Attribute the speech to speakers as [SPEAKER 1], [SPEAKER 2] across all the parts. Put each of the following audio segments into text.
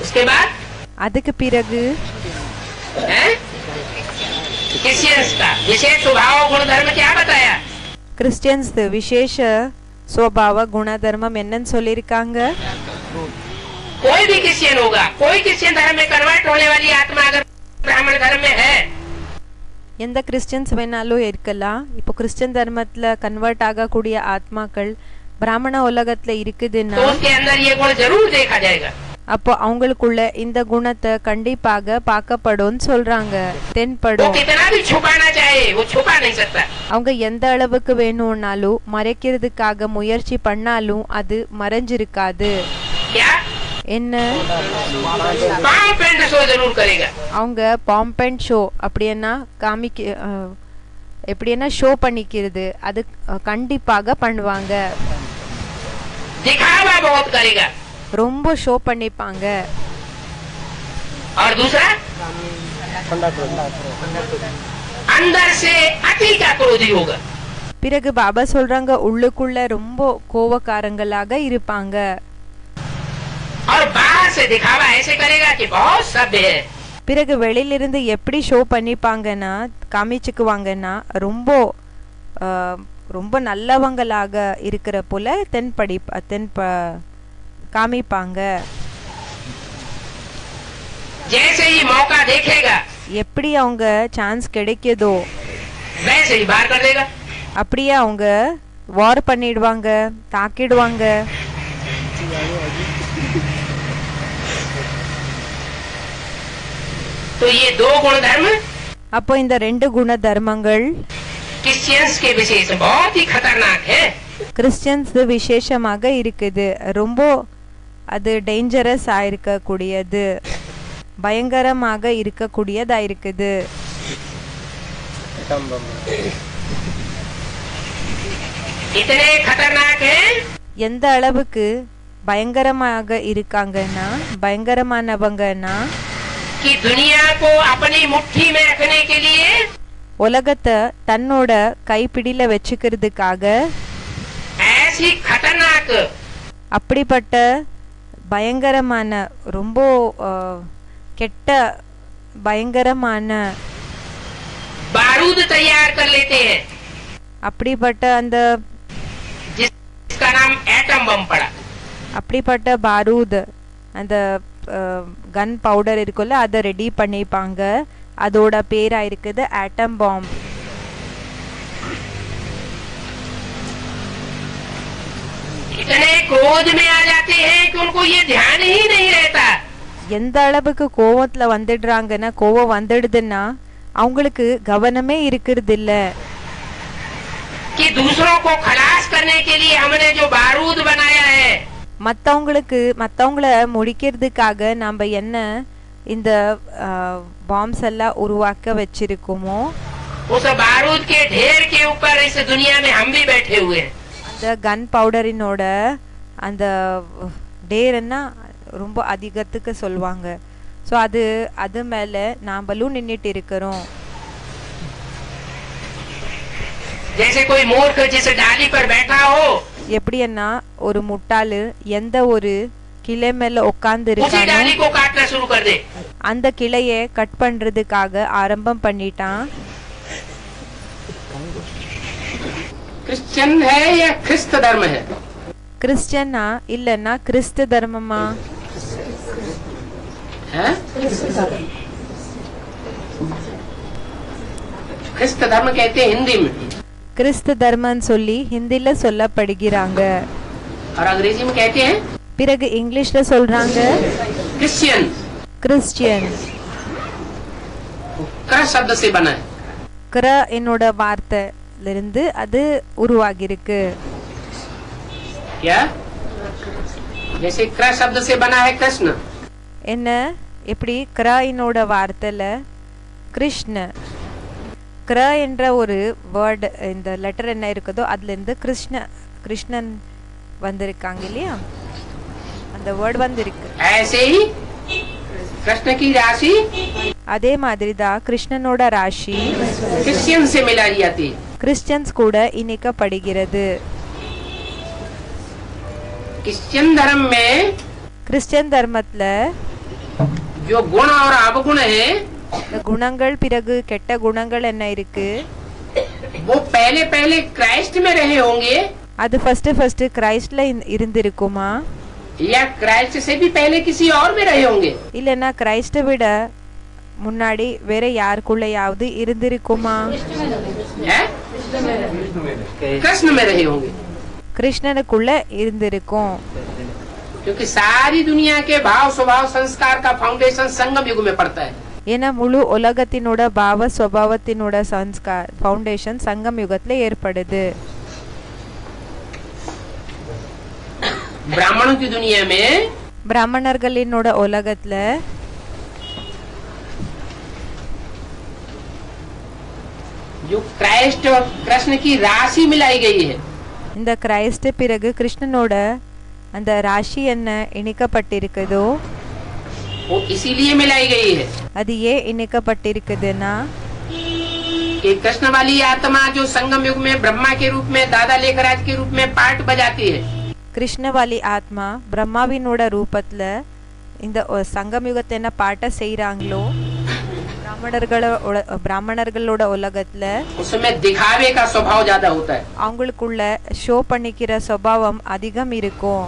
[SPEAKER 1] उसके बाद
[SPEAKER 2] அதுக்கு பிறகு
[SPEAKER 1] क्रिश्चियंस का विशेष स्वभाव गुण धर्म क्या बताया?
[SPEAKER 2] கிறிஸ்டியன்ஸ் விசேஷ स्वभाव गुण धर्मம் என்னன்னு சொல்லிருக்காங்க.
[SPEAKER 1] कोई भी क्रिश्चियन होगा, कोई क्रिश्चियन धर्म में कन्वर्ट होने वाली आत्मा अगर ब्राह्मण धर्म में है,
[SPEAKER 2] எந்த கிறிஸ்டியன்ஸ் வேணாலும் இருக்கலாம். இப்போ கிறிஸ்டியன் தர்மத்துல கன்வெர்ட் ஆகக்கூடிய ஆத்மாக்கள் பிராமண உலகத்துல இருக்குதுன்னா
[SPEAKER 1] तो उसके अंदर ये गुण जरूर देखा जाएगा.
[SPEAKER 2] அப்போ அவங்களுக்குள்ள இந்த குணத்தை கண்டிப்பாக பார்க்கப்படும் சொல்றாங்க,
[SPEAKER 1] वो
[SPEAKER 2] தென்படும்.
[SPEAKER 1] कितना भी छुपाना चाहे वो छुपा नहीं सकता.
[SPEAKER 2] அவங்க எந்த அளவுக்கு வேணும்னாலும் மறைக்கிறதுக்காக முயற்சி பண்ணாலும் அது மறைஞ்சிருக்காது.
[SPEAKER 1] क्या?
[SPEAKER 2] என்ன?
[SPEAKER 1] पांव पेंट शो जरूर करेगा.
[SPEAKER 2] அவங்க பாம்பெண்ட் ஷோ அப்படின்னா எப்படின்னா ஷோ பண்ணிக்கிறது அது கண்டிப்பாக பண்ணுவாங்க.
[SPEAKER 1] दिखावा बहुत करेगा.
[SPEAKER 2] ரொம்ப ஷோ பண்ணிப்பாங்க.
[SPEAKER 1] और दूसरा अंदर से अति का क्रोधी होगा.
[SPEAKER 2] பிறகு பாபா சொல்றாங்க உள்ளுக்குள்ள ரொம்ப கோவக்காரங்களாக இருப்பாங்க.
[SPEAKER 1] और बाहर से दिखावा ऐसे करेगा कि बहुत सभ्य है.
[SPEAKER 2] பிறகு வெளியிலிருந்து எப்படி ஷோ பண்ணிப்பாங்கன்னா காமிச்சுக்குவாங்கன்னா ரொம்ப ரொம்ப நல்லவங்களாக இருக்கிற போல காமிப்பாங்க.
[SPEAKER 1] जैसे ही मौका देखेगा
[SPEAKER 2] எப்படி அவங்க சான்ஸ் கிடைக்குதோ
[SPEAKER 1] वैसे ही बाहर कर देगा.
[SPEAKER 2] அப்படியே அவங்க வார் பண்ணிடுவாங்க, தாக்கிடுவாங்க.
[SPEAKER 1] तो ये दो गुण धर्म
[SPEAKER 2] அப்போ இந்த ரெண்டு குண தர்மங்கள்
[SPEAKER 1] क्रिश्चियंस के विशेष बहुत ही खतरनाक है.
[SPEAKER 2] கிறிஸ்டியன்ஸ் விசேஷமாக இருக்குது. ரொம்ப அது டேஞ்சரஸ் ஆயிருக்கக்கூடியது, பயங்கரமாக இருக்கக்கூடியதா இருக்குது.
[SPEAKER 1] इतने खतरनाक है
[SPEAKER 2] எந்த அளவுக்கு பயங்கரமாக இருக்காங்கன்னா பயங்கரமானவங்கன்னா
[SPEAKER 1] कि दुनिया को अपनी मुट्ठी में रखने के लिए
[SPEAKER 2] உலகத்தை தன்னோட கைப்பிடியில வச்சுக்கிறதுக்காக
[SPEAKER 1] ऐसी खतरनाक
[SPEAKER 2] அப்படிப்பட்ட பயங்கரமான ரொம்ப கெட்ட பயங்கரமான
[SPEAKER 1] बारूद तैयार कर लेते हैं
[SPEAKER 2] அப்படிப்பட்ட அந்த
[SPEAKER 1] जिसका नाम एटम बम पड़ा.
[SPEAKER 2] அப்படிப்பட்ட பாரூத் அந்த கன் பவுடர் இருக்குல்ல அதை ரெடி பண்ணிப்பாங்க. அதோட பேரா இருக்குது ஆட்டம் பாம்.
[SPEAKER 1] इतने क्रोध में आ जाते हैं कि उनको ये ध्यान ही नहीं रहता.
[SPEAKER 2] எந்த அளவுக்கு கோவத்துல வந்துடுறாங்கன்னா கோவம் வந்துடுதுன்னா அவங்களுக்கு கவனமே இருக்கிறது இல்ல.
[SPEAKER 1] कि दूसरों को खलास करने के लिए हमने जो बारूद बनाया है
[SPEAKER 2] மத்தவங்கள முடிக்கிறதுக்காக நாம என்ன இந்த பாம்ஸ் எல்லாம் உருவாக்க வச்சிருக்கோமோ
[SPEAKER 1] उस बारूद के ढेर के ऊपर इस दुनिया में हम भी बैठे हुए हैं.
[SPEAKER 2] அந்த கன் பவுடரினோட அந்த டேர்னா ரொம்ப அதிகத்துக்கு சொல்லுவாங்க. ஸோ அது மேல நாமளும் நின்றுட்டு இருக்கிறோம்.
[SPEAKER 1] जैसे कोई मूर्ख जिस डाली पर बैठा हो
[SPEAKER 2] எப்படின்னா ஒரு முட்டாளு எந்த ஒரு கிளை மேல உட்கார்ந்து
[SPEAKER 1] उसी डाली को काटना शुरू कर दे.
[SPEAKER 2] அந்த கிளையை கட் பண்றதுக்காக ஆரம்பம் பண்ணிட்டான்.
[SPEAKER 1] क्रिश्चियन है या ख्रिस्त धर्म है?
[SPEAKER 2] கிறிஸ்டியனா இல்லன்னா கிறிஸ்து தர்மமா?
[SPEAKER 1] ख्रिस्त धर्म कहते हैं हिंदी में.
[SPEAKER 2] கிறிஸ்து தர்மன்னு சொல்லி ஹிந்தில சொல்லப்படுகிறாங்க.
[SPEAKER 1] और अंग्रेजी में कहते हैं
[SPEAKER 2] பிறகு இங்கிலீஷ்ல சொல்றாங்க
[SPEAKER 1] क्रिश्चियन.
[SPEAKER 2] கிறிஸ்டியன்
[SPEAKER 1] क्र शब्द से बना है.
[SPEAKER 2] கிர என்னோட வார்த்தையில இருந்து அது உருவாகி இருக்கு.
[SPEAKER 1] क्या? जैसे क्र शब्द से बना है कृष्ण.
[SPEAKER 2] என்ன எப்படி கிர என்னோட வார்த்தையில கிருஷ்ண கிர என்ற ஒரு வேர்டு இந்த லெட்டர் என்ன இருக்குதோ அதுல இருந்து கிருஷ்ணன் வந்திருக்காங்க இல்லையா, அந்த வேர்டு வந்திருக்கு.
[SPEAKER 1] ऐसे ही कृष्ण की राशि
[SPEAKER 2] அதே மாதிரி தான் கிருஷ்ணனோட ராசி
[SPEAKER 1] क्रिश्चियन से मिलाई जाती है.
[SPEAKER 2] கிறிஸ்டியன்ஸ் கூட இணைக்கப்படுகிறது.
[SPEAKER 1] क्रिश्चियन धर्म में
[SPEAKER 2] கிறிஸ்டியன் தர்மத்துல
[SPEAKER 1] जो गुण और अवगुण है
[SPEAKER 2] இந்த குணங்கள் பிறகு கெட்ட குணங்கள் என்ன இருக்கு
[SPEAKER 1] वो पहले पहले क्राइस्ट में रहे होंगे
[SPEAKER 2] அது ஃபர்ஸ்ட் கிரைஸ்ட்ல இருந்திருக்குமா
[SPEAKER 1] या क्राइस्ट से भी पहले किसी और में रहे होंगे
[SPEAKER 2] இல்லனா கிரைஸ்ட விட முன்னாடி வேற யாருக்குள்ளயாவது இருந்திருக்குமா
[SPEAKER 1] हैं? कृष्ण में रहे होंगे
[SPEAKER 2] கிருஷ்ணனுக்குள்ள இருந்திருக்கும்
[SPEAKER 1] क्योंकि सारी दुनिया के भाव स्वभाव संस्कार का फाउंडेशन संगम युग में पड़ता है
[SPEAKER 2] ஏன்னா முழு உலகத்தினோட பாவ சுபாவத்தினோட ஃபவுண்டேஷன் சங்கம் யுகத்துல ஏற்படுது
[SPEAKER 1] ब्राह्मणों की दुनिया में
[SPEAKER 2] பிராமணர்களினோட உலகத்துல
[SPEAKER 1] जो क्राइस्ट और कृष्ण की राशि मिलाई गई है
[SPEAKER 2] இந்த கிரைஸ்ட் பிறகு கிருஷ்ணனோட அந்த ராசி என்ன இணைக்கப்பட்டிருக்குதோ
[SPEAKER 1] वो इसीलिए मिलाई गई है
[SPEAKER 2] அது ஏன் இணைக்கப்பட்டிருக்குதுன்னா
[SPEAKER 1] कि कृष्ण वाली आत्मा जो संगम युग में ब्रह्मा के रूप में दादा लेखराज के रूप में पार्ट बजाती है
[SPEAKER 2] கிருஷ்ணவாலி ஆத்மா பிரம்மாவினோட ரூபத்துல இந்த சங்கம் யுகத்தை என்ன பாட்ட செய்யறாங்களோ பிராமணர்களோட உலகத்துல
[SPEAKER 1] उसमें दिखावे का स्वभाव ज्यादा होता है
[SPEAKER 2] அவங்களுக்குள்ள ஷோ பண்ணிக்கிற சுபாவம் அதிகம் இருக்கும்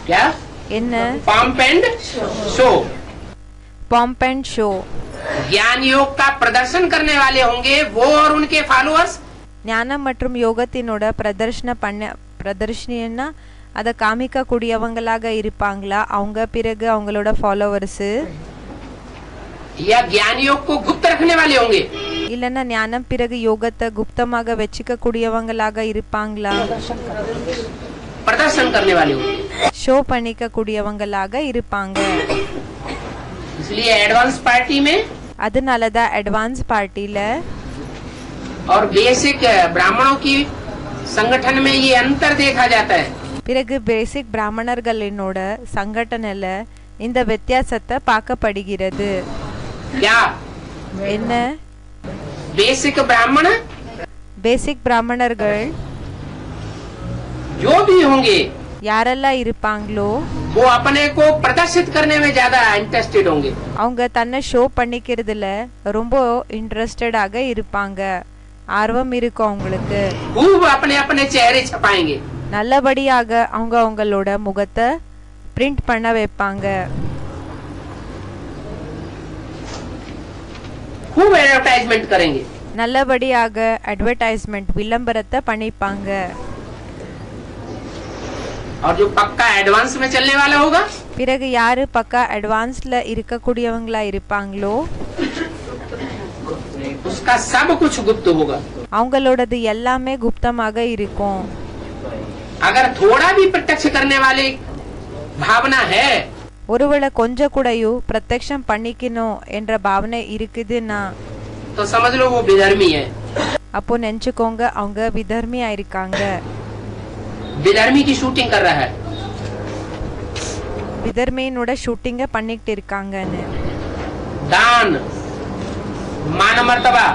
[SPEAKER 1] क्या
[SPEAKER 2] என்ன
[SPEAKER 1] pump and show
[SPEAKER 2] pump and show
[SPEAKER 1] ज्ञान योग का प्रदर्शन करने वाले होंगे वो और उनके फॉलोअर्स
[SPEAKER 2] ஞானம் மற்றும் யோகத்தினோட பிரதர்ஷனா அதை காமிக்க கூடியவங்களாக இருப்பாங்களா அவங்க பிறகு அவங்களோட ஃபாலோவர்ஸ்
[SPEAKER 1] या ज्ञान योग को गुप्त रखने वाले होंगे
[SPEAKER 2] இல்லன்னா ஞானம் பிறகு யோகத்தை குப்தமாக வச்சுக்க கூடியவங்களாக இருப்பாங்களா
[SPEAKER 1] प्रदर्शन करने वाले होंगे
[SPEAKER 2] ஷோ பண்ணிக்க கூடியவங்களாக இருப்பாங்க
[SPEAKER 1] इसलिए एडवांस पार्टी में
[SPEAKER 2] அதனாலதான் அட்வான்ஸ் பார்ட்டில
[SPEAKER 1] और बेसिक ब्राह्मणों की संगठन में ये अंतर देखा जाता है
[SPEAKER 2] பிறகு பேசிக் பிராமணர்களினோட சங்கடனல இந்த வித்தியாசத்தை பார்க்கப்படுகிறது
[SPEAKER 1] क्या
[SPEAKER 2] என்ன
[SPEAKER 1] बेसिक ब्राह्मण
[SPEAKER 2] பேசிக் பிராமணர்கள்
[SPEAKER 1] जो भी होंगे
[SPEAKER 2] யாரெல்லாம் இருப்பாங்களோ
[SPEAKER 1] वो अपने को प्रदर्शित करने में ज्यादा इंटरेस्टेड होंगे
[SPEAKER 2] அவங்க தன்னை ஷோ பண்ணிக்கிறதுல ரொம்ப இன்ட்ரெஸ்டடாக இருப்பாங்க ஆர்வம் இருக்கும் அவங்களுக்கு
[SPEAKER 1] खूब अपने अपने चेहरे छपाएंगे
[SPEAKER 2] நல்லபடியாக அவங்க அவங்களோட முகத்தை பிரிண்ட் பண்ண வைப்பாங்க
[SPEAKER 1] खूब एडवर्टाइजमेंट करेंगे
[SPEAKER 2] நல்லபடியாக அட்வர்டைஸ்மெண்ட் விளம்பரத்தை பண்ணிப்பாங்க
[SPEAKER 1] और जो पक्का एडवांस में चलने वाला होगा
[SPEAKER 2] பிறகு யாரு பக்கா அட்வான்ஸ்ல இருக்கக்கூடியவங்களா இருப்பாங்களோ
[SPEAKER 1] उसका सब कुछ गुप्त होगा
[SPEAKER 2] அவங்களோடது எல்லாமே குப்தமாக இருக்கும்
[SPEAKER 1] अगर थोड़ा भी प्रत्यक्ष करने वाले भावना है
[SPEAKER 2] ஒருவேளை கொஞ்சம் கூடயும் பிரத்யக்ஷம் பண்ணிக்கணும் என்ற பாவனை இருக்குதுன்னா
[SPEAKER 1] तो समझ लो वो विधर्मी है
[SPEAKER 2] அப்போ நினைச்சுக்கோங்க அவங்க விதர்மியா இருக்காங்க
[SPEAKER 1] विधर्मी की शूटिंग कर रहा है
[SPEAKER 2] விதர்மியினோட ஷூட்டிங்க பண்ணிட்டு இருக்காங்கன்னு
[SPEAKER 1] दान मान मर्तबा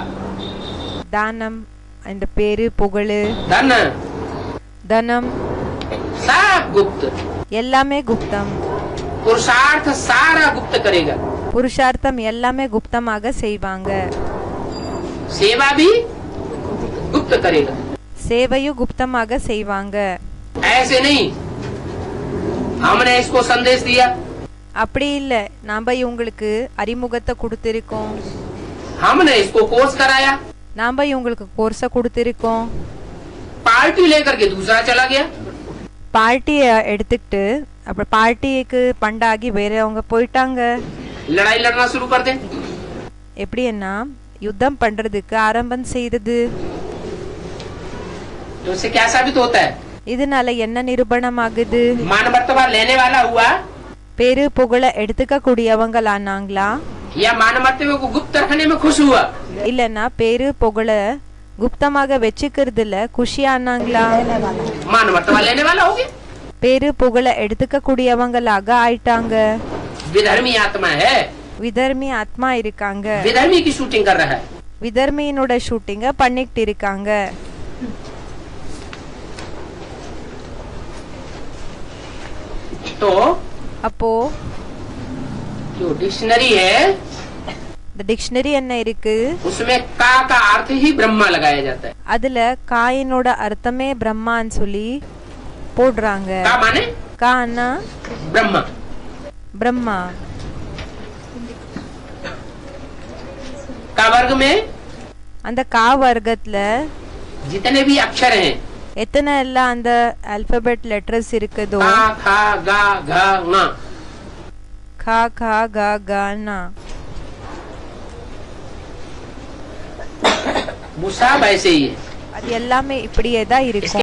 [SPEAKER 2] தானம் இந்த பேரு புகழு
[SPEAKER 1] धन
[SPEAKER 2] தனம்
[SPEAKER 1] सब गुप्त
[SPEAKER 2] எல்லாமே குப்தம்
[SPEAKER 1] पुरुषार्थ सारा गुप्त करेगा
[SPEAKER 2] புருஷார்த்தம் எல்லாமே குப்தமாக செய்வாங்க
[SPEAKER 1] सेवा भी गुप्त करेगा
[SPEAKER 2] சேவையும் குப்தமாக செய்வாங்க
[SPEAKER 1] ऐसे नहीं हमने इसको संदेश दिया
[SPEAKER 2] அப்படி இல்ல நாம இவங்களுக்கு அறிமுகத்தை கொடுத்திருக்கோம்
[SPEAKER 1] हमने इसको कोर्स कराया
[SPEAKER 2] நாம இவங்களுக்கு கோர்ஸ கொடுத்திருக்கோம்
[SPEAKER 1] पार्टी लेकर के दूसरा चला गया
[SPEAKER 2] பார்ட்டிய எடுத்துக்கிட்டு அப்புறம் பார்ட்டிக்கு பண்டாகி வேறவங்க போயிட்டாங்க
[SPEAKER 1] लड़ाई लड़ना शुरू कर दे
[SPEAKER 2] எப்படின்னா யுத்தம் பண்றதுக்கு ஆரம்பம் செய்தது
[SPEAKER 1] तो उससे क्या साबित होता है
[SPEAKER 2] இதனால என்ன நிரூபணமாகுது
[SPEAKER 1] मान मर्तबा लेने वाला हुआ
[SPEAKER 2] பேரு புகழ எடுத்துக்க கூடியவங்களானாங்களா
[SPEAKER 1] या मान मर्तबे को गुप्त रखने में खुश हुआ
[SPEAKER 2] இல்லன்னா பேரு புகழ குப்தமாக வச்சுக்கிறதுல குஷியானாங்களா
[SPEAKER 1] मान मर्तबा लेने वाला हो गया
[SPEAKER 2] பேரு புகழ எடுத்துக்க கூடியவங்களாக ஆயிட்டாங்க
[SPEAKER 1] विधर्मी आत्मा है
[SPEAKER 2] விதர்மி ஆத்மா இருக்காங்க
[SPEAKER 1] विधर्मी की शूटिंग कर रहा है
[SPEAKER 2] விதர்மியினோட ஷூட்டிங்க பண்ணிட்டு இருக்காங்க
[SPEAKER 1] तो
[SPEAKER 2] அப்போ
[SPEAKER 1] जो डिक्शनरी है
[SPEAKER 2] இந்த டிக்ஷனரி என்ன இருக்கு,
[SPEAKER 1] उसमें का अर्थ ही ब्रह्मा लगाया जाता है।
[SPEAKER 2] அதுல காயினோட அர்த்தமே பிரம்மான்னு சொல்லி போடுறாங்க।
[SPEAKER 1] का माने
[SPEAKER 2] கான்னா
[SPEAKER 1] ब्रह्मा,
[SPEAKER 2] பிரம்மா।
[SPEAKER 1] का वर्ग में
[SPEAKER 2] அந்த கா வர்க்கத்துல
[SPEAKER 1] जितने भी अक्षर हैं,
[SPEAKER 2] எத்தனை எல்லாம் அந்த ஆல்பபெட் லெட்டர்ஸ் இருக்குதோ,
[SPEAKER 1] का खा गा घा ङा,
[SPEAKER 2] கா கா கா கா நா,
[SPEAKER 1] वो सब ऐसे ही है।
[SPEAKER 2] அது எல்லாமே இப்படியே தான் இருக்கும்।